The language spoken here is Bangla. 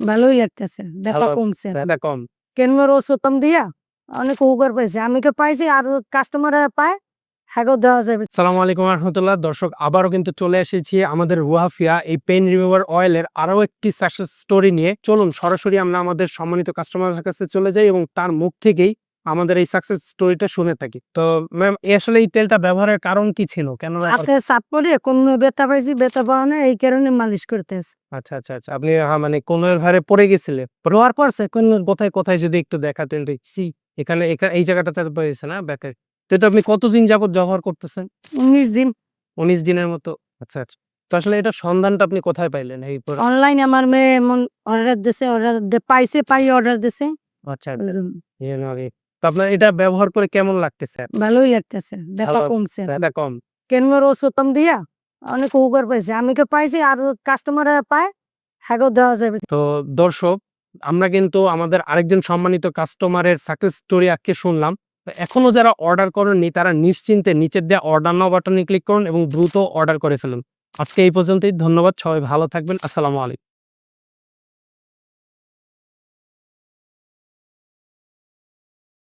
ভালোই লাগতেছে, ব্যথা ভালো, কমছে। ব্যথা কম। কেনমের ওষুধ কম দিয়া অনেক উপকার পাইছে। আমি তো পাইছি, আর কাস্টমাররা পায়, হ্যাগো দেওয়া যাবে। আসসালামু আলাইকুম রহমতুল্লাহ। দর্শক, আবারও কিন্তু চলে এসেছি আমাদের ওয়াহাফিয়া এই পেইন রিমুভার অয়েলের আরো একটি সাকসেস স্টোরি নিয়ে। চলুন সরাসরি আমরা আমাদের সম্মানিত কাস্টমারের কাছে চলে যাই এবং তার মুখ থেকেই আমাদের এই সাকসেস স্টোরিটা শুনে থাকি। তো ম্যাম, আসলে এই তেলটা ব্যবহারের কারণ কি ছিল? কেন? হাতে চাপ পড়ে কোন ব্যথা পাইছি, ব্যথা পাওয়া না, এই কারণে মালিশ করতেছে। আচ্ছা আচ্ছা আচ্ছা, আপনি মানে কোনের ভারে পড়ে গেছিলেন? রোয়ার পড়ছে কোন কোথায় কোথায় যদি একটু দেখাতেন? এখানে এই জায়গাটাতে পড়েছে না, ব্যাকে? তো এটা আপনি কতদিন যাবত ব্যবহার করতেছেন? 19 দিন। 19 দিনের মতো। আচ্ছা আচ্ছা। তো আসলে এটা সন্ধানটা আপনি কোথায় পাইলেন এই অনলাইনে আমার মেয়ে এমন অর্ডার দিছে, পাইছে, পাই অর্ডার দিছে। আচ্ছা, তো আপনার এটা ব্যবহার করে কেমন লাগতেছে? ভালোই লাগতেছে, ব্যথা ভালো, কমছে। ব্যথা কম। কেনমের ওষুধ কম দিয়া অনেক উপকার পাইছে। আমি তো পাইছি, আর কাস্টমাররা পায়, হ্যাগো দেওয়া যাবে। তো দর্শক, আমরা কিন্তু আমাদের আরেকজন সম্মানিত কাস্টমারের সাকসেস স্টোরি আজকে শুনলাম। তো এখনো যারা অর্ডার করেননি তারা নিশ্চিন্তে নিচের দেওয়া অর্ডার নাও বাটনে ক্লিক করুন এবং দ্রুত অর্ডার করে ফেলুন। আজকে এই পর্যন্তই। ধন্যবাদ। সবাই ভালো থাকবেন। আসসালামু আলাইকুম।